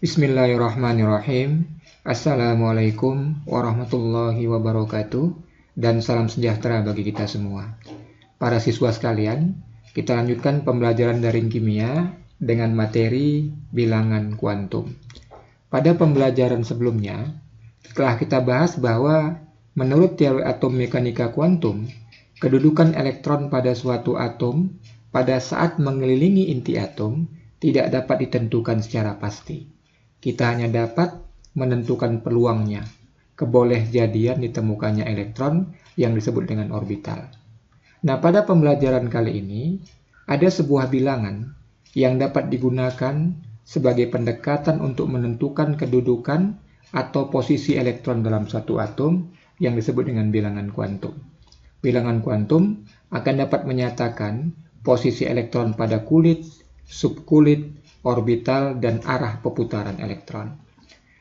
Bismillahirrahmanirrahim. Assalamualaikum warahmatullahi wabarakatuh. Dan salam sejahtera bagi kita semua. Para siswa sekalian, kita lanjutkan pembelajaran daring kimia dengan materi bilangan kuantum. Pada pembelajaran sebelumnya, telah kita bahas bahwa menurut teori atom mekanika kuantum, kedudukan elektron pada suatu atom pada saat mengelilingi inti atom tidak dapat ditentukan secara pasti. Kita hanya dapat menentukan peluangnya, kebolehjadian ditemukannya elektron yang disebut dengan orbital. Nah, pada pembelajaran kali ini, ada sebuah bilangan yang dapat digunakan sebagai pendekatan untuk menentukan kedudukan atau posisi elektron dalam suatu atom yang disebut dengan bilangan kuantum. Bilangan kuantum akan dapat menyatakan posisi elektron pada kulit, subkulit, orbital, dan arah perputaran elektron.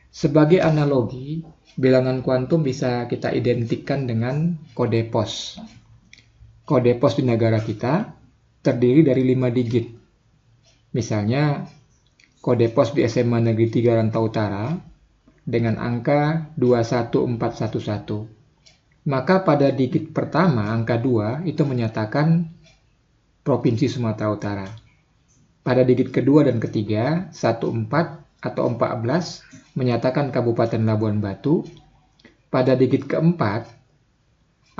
Sebagai analogi, bilangan kuantum bisa kita identikkan dengan kode pos. Kode pos di negara kita terdiri dari 5 digit. Misalnya, kode pos di SMA Negeri 3 Rantau Utara dengan angka 21411. Maka pada digit pertama, angka 2, itu menyatakan Provinsi Sumatera Utara. Pada digit kedua dan ketiga, 14 atau 14, menyatakan Kabupaten Labuan Batu. Pada digit keempat,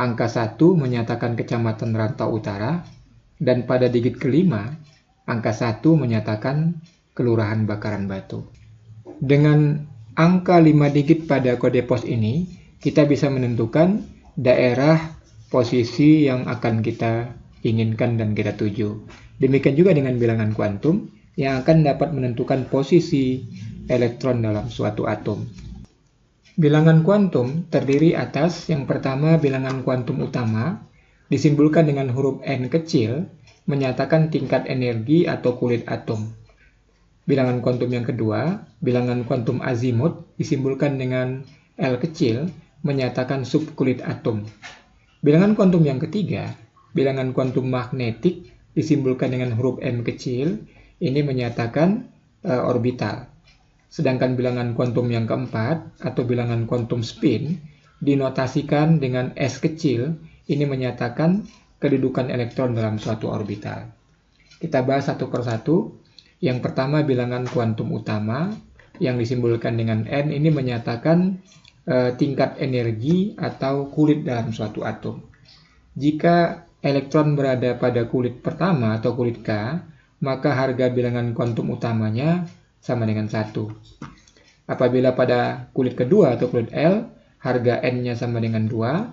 angka 1 menyatakan Kecamatan Rantau Utara. Dan pada digit kelima, angka 1 menyatakan Kelurahan Bakaran Batu. Dengan angka 5 digit pada kode pos ini, kita bisa menentukan daerah posisi yang akan kita inginkan dan kita tuju. Demikian juga dengan bilangan kuantum yang akan dapat menentukan posisi elektron dalam suatu atom. Bilangan kuantum terdiri atas yang pertama bilangan kuantum utama disimbolkan dengan huruf N kecil menyatakan tingkat energi atau kulit atom. Bilangan kuantum yang kedua, bilangan kuantum azimut disimbolkan dengan L kecil menyatakan subkulit atom. Bilangan kuantum yang ketiga, bilangan kuantum magnetik disimbolkan dengan huruf M kecil, ini menyatakan orbital. Sedangkan bilangan kuantum yang keempat, atau bilangan kuantum spin, dinotasikan dengan S kecil, ini menyatakan kedudukan elektron dalam suatu orbital. Kita bahas satu persatu. Yang pertama bilangan kuantum utama, yang disimbolkan dengan N, ini menyatakan tingkat energi atau kulit dalam suatu atom. Jika elektron berada pada kulit pertama atau kulit K, maka harga bilangan kuantum utamanya sama dengan 1. Apabila pada kulit kedua atau kulit L, harga N-nya sama dengan 2.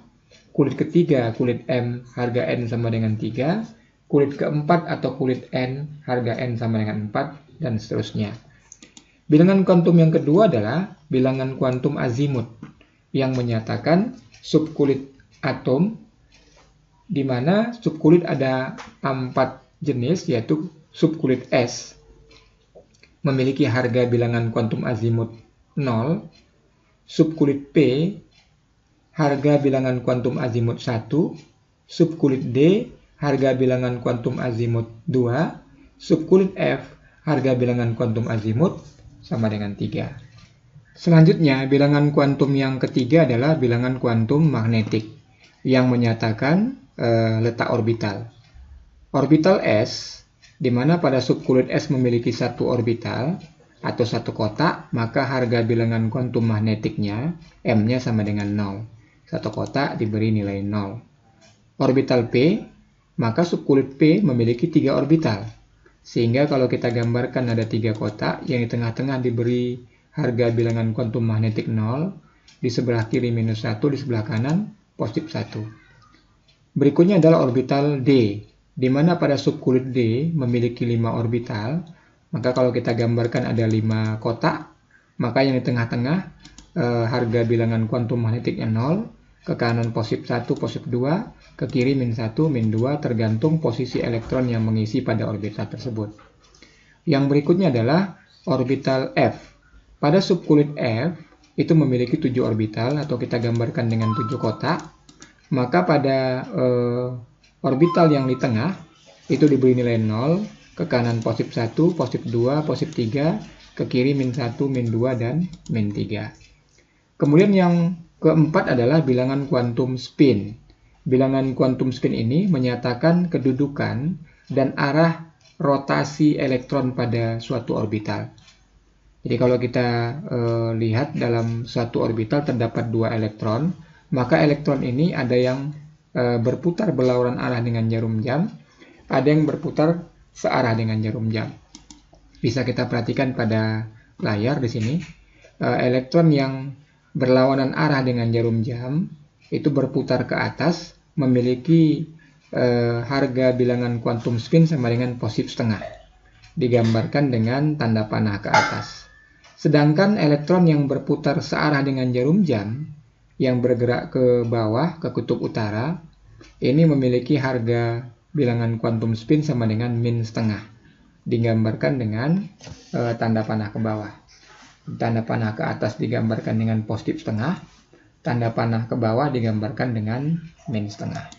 Kulit ketiga, kulit M, harga N sama dengan 3. Kulit keempat atau kulit N, harga N sama dengan 4, dan seterusnya. Bilangan kuantum yang kedua adalah bilangan kuantum azimut, yang menyatakan subkulit atom, di mana subkulit ada 4 jenis, yaitu subkulit S memiliki harga bilangan kuantum azimut 0, subkulit P harga bilangan kuantum azimut 1, subkulit D harga bilangan kuantum azimut 2, subkulit F harga bilangan kuantum azimut sama dengan 3. Selanjutnya, bilangan kuantum yang ketiga adalah bilangan kuantum magnetik, yang menyatakan letak orbital. Orbital S, di mana pada subkulit S memiliki satu orbital atau satu kotak, maka harga bilangan kuantum magnetiknya M-nya sama dengan 0. Satu kotak diberi nilai 0. Orbital P, maka subkulit P memiliki 3 orbital. Sehingga kalau kita gambarkan ada 3 kotak, yang di tengah-tengah diberi harga bilangan kuantum magnetik 0, di sebelah kiri minus 1, di sebelah kanan positif 1. Berikutnya adalah orbital D, di mana pada subkulit D memiliki 5 orbital. Maka kalau kita gambarkan ada 5 kotak, maka yang di tengah-tengah harga bilangan kuantum magnetiknya 0, ke kanan positif 1, positif 2, ke kiri min 1, min 2, tergantung posisi elektron yang mengisi pada orbital tersebut. Yang berikutnya adalah orbital F. Pada subkulit F itu memiliki 7 orbital, atau kita gambarkan dengan 7 kotak. Maka pada orbital yang di tengah itu diberi nilai 0, ke kanan positif 1, positif 2, positif 3, ke kiri min 1, min 2, dan min 3. Kemudian yang keempat adalah bilangan kuantum spin. Bilangan kuantum spin ini menyatakan kedudukan dan arah rotasi elektron pada suatu orbital. Jadi kalau kita lihat dalam suatu orbital terdapat 2 elektron, maka elektron ini ada yang berputar berlawanan arah dengan jarum jam, ada yang berputar searah dengan jarum jam. Bisa kita perhatikan pada layar di sini, elektron yang berlawanan arah dengan jarum jam itu berputar ke atas, memiliki harga bilangan kuantum spin sama dengan positif setengah, digambarkan dengan tanda panah ke atas. Sedangkan elektron yang berputar searah dengan jarum jam, yang bergerak ke bawah, ke kutub utara, ini memiliki harga bilangan kuantum spin sama dengan min setengah, digambarkan dengan tanda panah ke bawah. Tanda panah ke atas digambarkan dengan positif setengah, tanda panah ke bawah digambarkan dengan min setengah.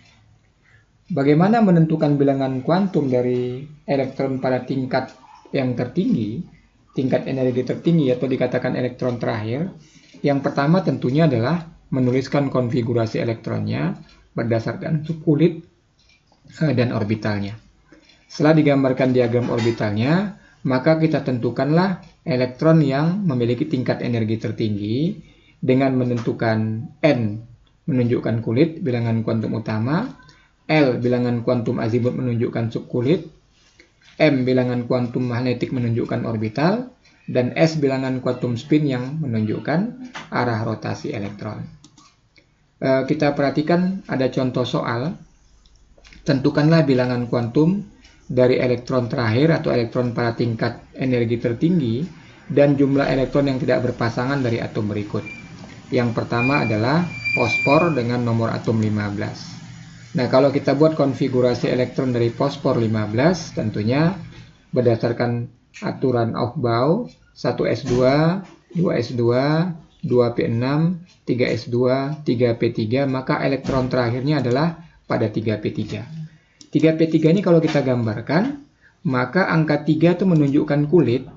Bagaimana menentukan bilangan kuantum dari elektron pada tingkat yang tertinggi, tingkat energi tertinggi atau dikatakan elektron terakhir? Yang pertama tentunya adalah menuliskan konfigurasi elektronnya berdasarkan subkulit dan orbitalnya. Setelah digambarkan diagram orbitalnya, maka kita tentukanlah elektron yang memiliki tingkat energi tertinggi dengan menentukan N menunjukkan kulit, bilangan kuantum utama, L bilangan kuantum azimut menunjukkan subkulit, M bilangan kuantum magnetik menunjukkan orbital, dan S bilangan kuantum spin yang menunjukkan arah rotasi elektron. Kita perhatikan ada contoh soal. Tentukanlah bilangan kuantum dari elektron terakhir atau elektron pada tingkat energi tertinggi dan jumlah elektron yang tidak berpasangan dari atom berikut. Yang pertama adalah fosfor dengan nomor atom 15. Nah, kalau kita buat konfigurasi elektron dari fosfor 15, tentunya berdasarkan aturan Aufbau, 1s2, 2s2, 2p6, 3s2, 3p3, maka elektron terakhirnya adalah pada 3p3. 3p3 ini kalau kita gambarkan, maka angka 3 itu menunjukkan kulit,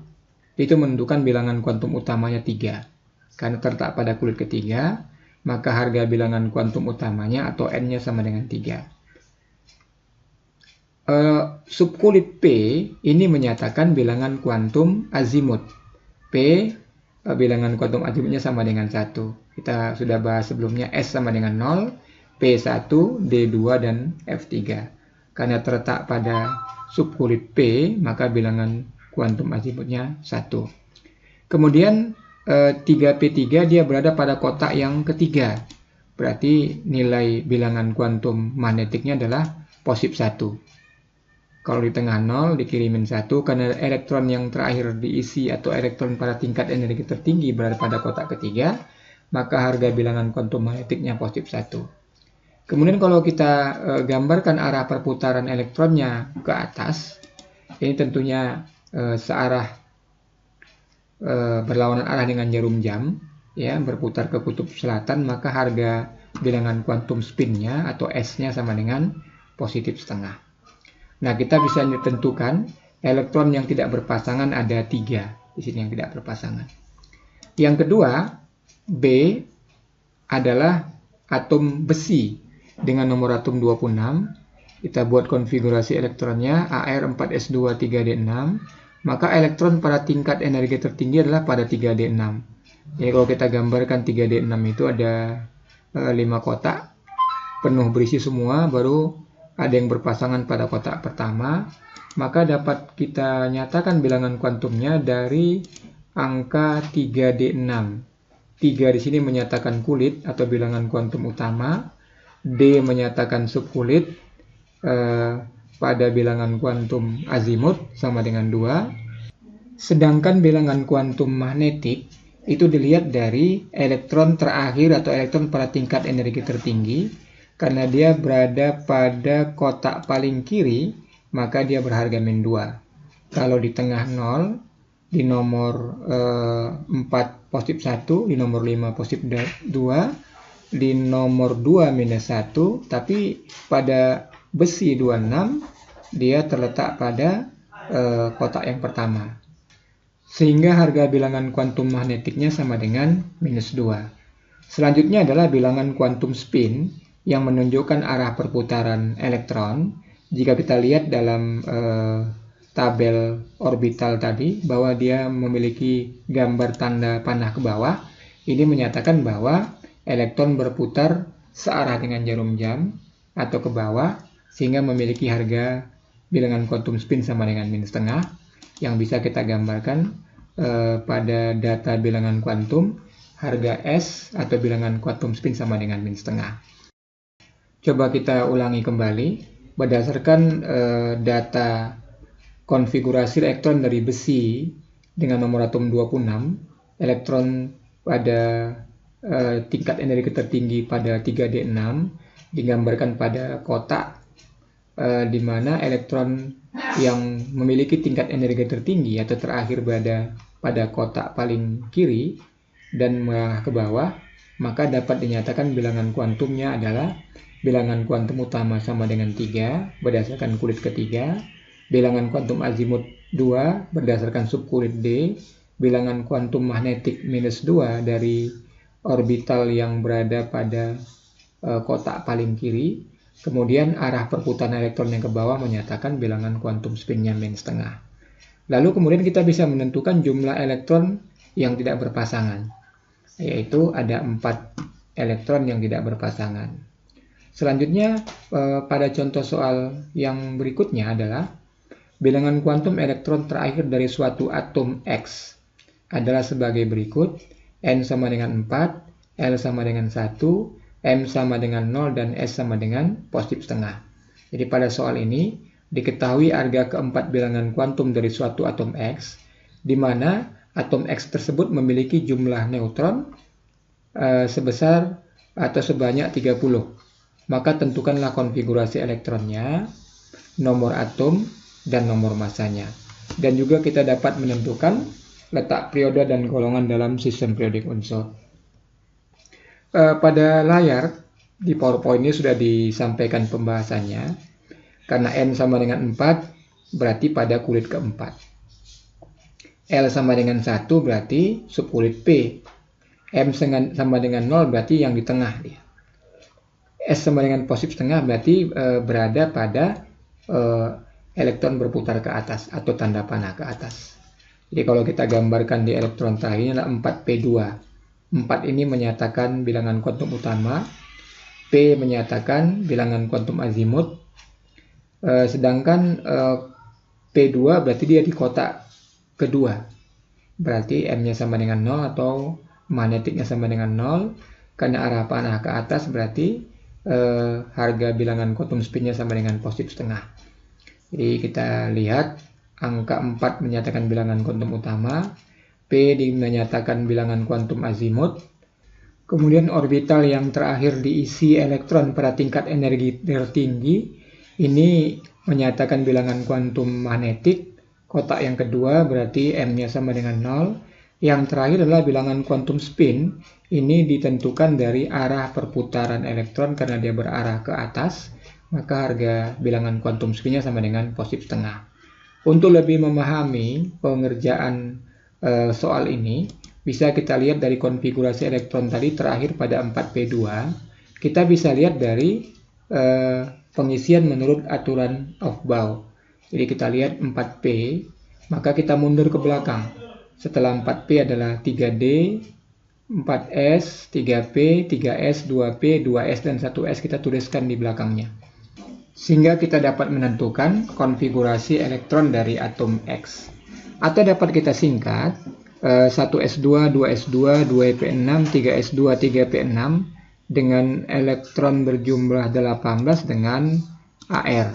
itu menentukan bilangan kuantum utamanya 3. Karena terletak pada kulit ketiga, maka harga bilangan kuantum utamanya atau N-nya sama dengan 3. Subkulit P ini menyatakan bilangan kuantum azimut. P bilangan kuantum azimutnya sama dengan 1. Kita sudah bahas sebelumnya, S sama dengan 0, P1, D2, dan F3. Karena terletak pada subkulit P, maka bilangan kuantum azimutnya 1. Kemudian 3P3 dia berada pada kotak yang ketiga. Berarti nilai bilangan kuantum magnetiknya adalah positif 1. Kalau di tengah 0 dikirimin 1, karena elektron yang terakhir diisi atau elektron pada tingkat energi tertinggi berada pada kotak ketiga, maka harga bilangan kuantum magnetiknya positif 1. Kemudian kalau kita gambarkan arah perputaran elektronnya ke atas, ini tentunya searah berlawanan arah dengan jarum jam, ya, berputar ke kutub selatan, maka harga bilangan kuantum spinnya atau S-nya sama dengan positif setengah. Nah, kita bisa ditentukan elektron yang tidak berpasangan ada 3 di sini yang tidak berpasangan. Yang kedua, B adalah atom besi dengan nomor atom 26. Kita buat konfigurasi elektronnya Ar4s2 3d6. Maka elektron pada tingkat energi tertinggi adalah pada 3d6. Jadi kalau kita gambarkan 3d6 itu ada 5 kotak penuh berisi semua, baru ada yang berpasangan pada kotak pertama, maka dapat kita nyatakan bilangan kuantumnya dari angka 3d6. 3 di sini menyatakan kulit atau bilangan kuantum utama, D menyatakan subkulit, pada bilangan kuantum azimut sama dengan 2. Sedangkan bilangan kuantum magnetik itu dilihat dari elektron terakhir atau elektron pada tingkat energi tertinggi. Karena dia berada pada kotak paling kiri, maka dia berharga min 2. Kalau di tengah 0, di nomor 4 positif 1, di nomor 5 positif 2, di nomor 2 minus 1, tapi pada besi 26 dia terletak pada kotak yang pertama. sehingga harga bilangan kuantum magnetiknya sama dengan -2. Selanjutnya adalah bilangan kuantum spin yang menunjukkan arah perputaran elektron. Jika kita lihat dalam tabel orbital tadi bahwa dia memiliki gambar tanda panah ke bawah, ini menyatakan bahwa elektron berputar searah dengan jarum jam atau ke bawah, sehingga memiliki harga bilangan kuantum spin sama dengan -1/2 yang bisa kita gambarkan pada data bilangan kuantum. Harga S atau bilangan kuantum spin sama dengan -1/2. Coba kita ulangi kembali. Berdasarkan data konfigurasi elektron dari besi dengan nomor atom 26, elektron pada tingkat energi tertinggi pada 3D6 digambarkan pada kotak di mana elektron yang memiliki tingkat energi tertinggi atau terakhir berada pada kotak paling kiri dan mengarah ke bawah, maka dapat dinyatakan bilangan kuantumnya adalah bilangan kuantum utama sama dengan 3 berdasarkan kulit ketiga, bilangan kuantum azimut 2 berdasarkan subkulit D, bilangan kuantum magnetik -2 dari orbital yang berada pada kotak paling kiri, kemudian arah perputaran elektron yang ke bawah menyatakan bilangan kuantum spinnya -1/2. Lalu kemudian kita bisa menentukan jumlah elektron yang tidak berpasangan, yaitu ada 4 elektron yang tidak berpasangan. Selanjutnya pada contoh soal yang berikutnya adalah bilangan kuantum elektron terakhir dari suatu atom X adalah sebagai berikut: N sama dengan 4, L sama dengan 1, M sama dengan 0, dan S sama dengan +1/2. Jadi pada soal ini diketahui harga keempat bilangan kuantum dari suatu atom X, di mana atom X tersebut memiliki jumlah neutron sebesar atau sebanyak 30. Maka tentukanlah konfigurasi elektronnya, nomor atom, dan nomor masanya. Dan juga kita dapat menentukan letak periode dan golongan dalam sistem periodik unsur. Pada layar di PowerPoint ini sudah disampaikan pembahasannya. Karena N sama dengan 4 berarti pada kulit keempat. L sama dengan 1 berarti subkulit P. M sama dengan 0 berarti yang di tengah dia. S sama dengan +1/2 berarti berada pada elektron berputar ke atas atau tanda panah ke atas. Jadi kalau kita gambarkan di elektron terakhir adalah 4P2. 4 ini menyatakan bilangan kuantum utama, P menyatakan bilangan kuantum azimut, sedangkan P2 berarti dia di kotak kedua. Berarti M-nya sama dengan 0 atau magnetiknya sama dengan 0. Karena arah panah ke atas berarti harga bilangan kuantum spinnya sama dengan +1/2. Jadi kita lihat angka 4 menyatakan bilangan kuantum utama, P menyatakan bilangan kuantum azimut, kemudian orbital yang terakhir diisi elektron pada tingkat energi tertinggi ini menyatakan bilangan kuantum magnetik. Kotak yang kedua berarti M-nya sama dengan 0. Yang terakhir adalah bilangan kuantum spin. Ini ditentukan dari arah perputaran elektron karena dia berarah ke atas. Maka harga bilangan kuantum spinnya sama dengan +1/2. Untuk lebih memahami pengerjaan soal ini, bisa kita lihat dari konfigurasi elektron tadi terakhir pada 4P2. Kita bisa lihat dari pengisian menurut aturan Aufbau. Jadi kita lihat 4P, maka kita mundur ke belakang. Setelah 4P adalah 3D, 4S, 3P, 3S, 2P, 2S, dan 1S kita tuliskan di belakangnya. Sehingga kita dapat menentukan konfigurasi elektron dari atom X. Atau dapat kita singkat 1S2, 2S2, 2P6, 3S2, 3P6 dengan elektron berjumlah 18 dengan AR.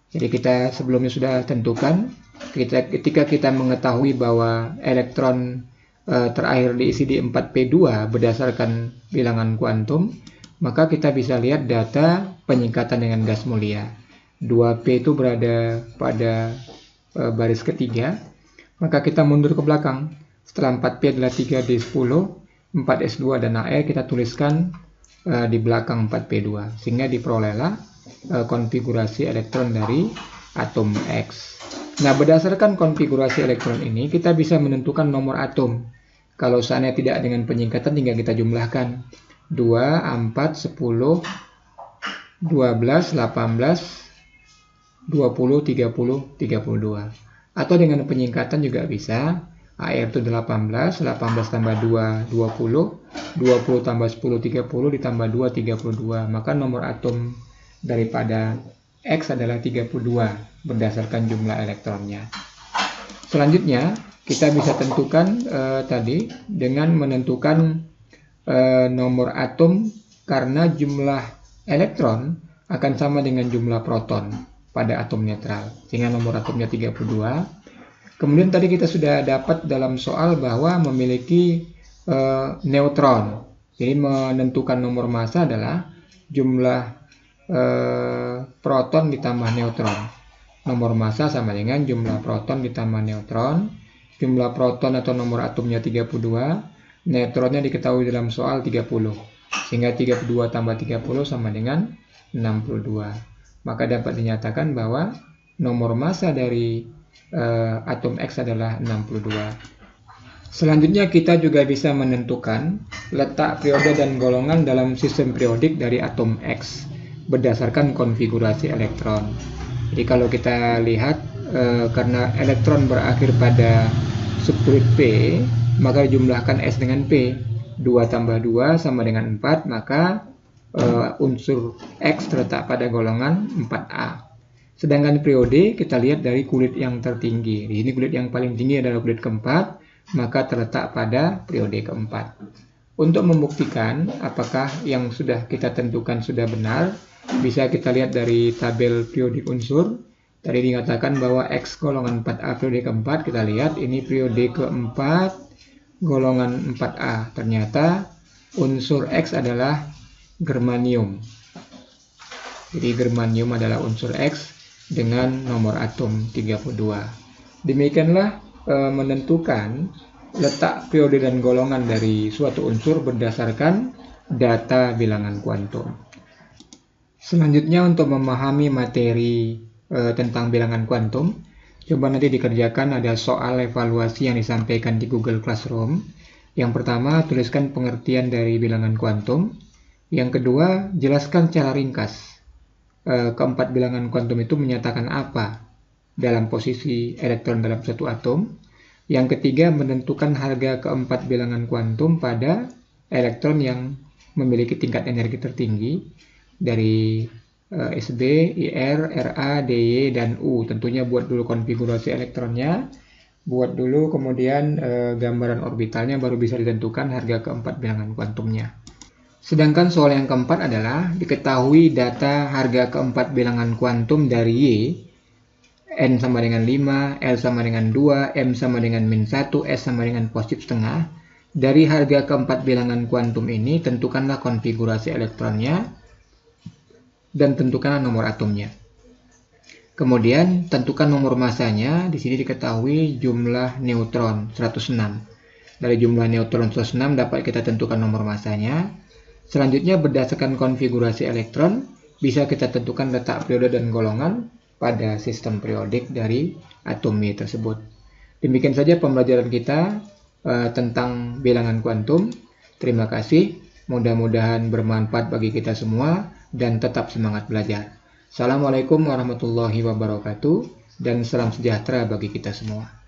Jadi kita sebelumnya sudah tentukan ketika kita mengetahui bahwa elektron terakhir diisi di 4P2 berdasarkan bilangan kuantum, maka kita bisa lihat data penyingkatan dengan gas mulia. 2P itu berada pada baris ketiga, maka kita mundur ke belakang. Setelah 4P adalah 3D10, 4S2 dan AR kita tuliskan di belakang 4P2, sehingga diperolehlah konfigurasi elektron dari atom X. Nah, berdasarkan konfigurasi elektron ini, kita bisa menentukan nomor atom. Kalau seandainya tidak dengan penyingkatan, tinggal kita jumlahkan. 2, 4, 10, 12, 18, 20, 30, 32. Atau dengan penyingkatan juga bisa. AR itu 18, 18 tambah 2, 20, 20 tambah 10, 30, ditambah 2, 32. Maka nomor atom daripada X adalah 32 berdasarkan jumlah elektronnya. Selanjutnya, kita bisa tentukan tadi dengan menentukan nomor atom karena jumlah elektron akan sama dengan jumlah proton pada atom netral, sehingga nomor atomnya 32. Kemudian tadi kita sudah dapat dalam soal bahwa memiliki neutron. Jadi menentukan nomor massa adalah jumlah proton ditambah neutron. Nomor massa sama dengan jumlah proton ditambah neutron. Jumlah proton atau nomor atomnya 32, neutronnya diketahui dalam soal 30. Sehingga 32 tambah 30 sama dengan 62. Maka dapat dinyatakan bahwa nomor massa dari atom X adalah 62. Selanjutnya kita juga bisa menentukan letak periode dan golongan dalam sistem periodik dari atom X berdasarkan konfigurasi elektron. Jadi kalau kita lihat karena elektron berakhir pada subunit P, maka jumlahkan S dengan P. 2 tambah 2 sama dengan 4, maka unsur X terletak pada golongan 4A. Sedangkan periode kita lihat dari kulit yang tertinggi. Di sini kulit yang paling tinggi adalah kulit keempat, maka terletak pada periode keempat. Untuk membuktikan apakah yang sudah kita tentukan sudah benar, bisa kita lihat dari tabel periodik unsur. Tadi dikatakan bahwa X golongan 4A periode keempat. Kita lihat ini periode keempat golongan 4A. Ternyata unsur X adalah germanium. Jadi germanium adalah unsur X dengan nomor atom 32. Demikianlah menentukan letak periode dan golongan dari suatu unsur berdasarkan data bilangan kuantum. Selanjutnya untuk memahami materi tentang bilangan kuantum, coba nanti dikerjakan ada soal evaluasi yang disampaikan di Google Classroom. Yang pertama, tuliskan pengertian dari bilangan kuantum. Yang kedua, jelaskan secara ringkas keempat bilangan kuantum itu menyatakan apa dalam posisi elektron dalam satu atom. Yang ketiga, menentukan harga keempat bilangan kuantum pada elektron yang memiliki tingkat energi tertinggi dari SB, IR, RA, DY, dan U. Tentunya buat dulu konfigurasi elektronnya, buat dulu kemudian gambaran orbitalnya, baru bisa ditentukan harga keempat bilangan kuantumnya. Sedangkan soal yang keempat adalah diketahui data harga keempat bilangan kuantum dari Y, N sama dengan 5, L sama dengan 2, M sama dengan -1, S sama dengan positif setengah. Dari harga keempat bilangan kuantum ini, tentukanlah konfigurasi elektronnya dan tentukanlah nomor atomnya. Kemudian tentukan nomor massanya. Di sini diketahui jumlah neutron 106. Dari jumlah neutron 106 dapat kita tentukan nomor massanya. Selanjutnya berdasarkan konfigurasi elektron bisa kita tentukan letak periode dan golongan pada sistem periodik dari atom Y tersebut. Demikian saja pembelajaran kita tentang bilangan kuantum. Terima kasih. Mudah-mudahan bermanfaat bagi kita semua dan tetap semangat belajar. Assalamualaikum warahmatullahi wabarakatuh dan salam sejahtera bagi kita semua.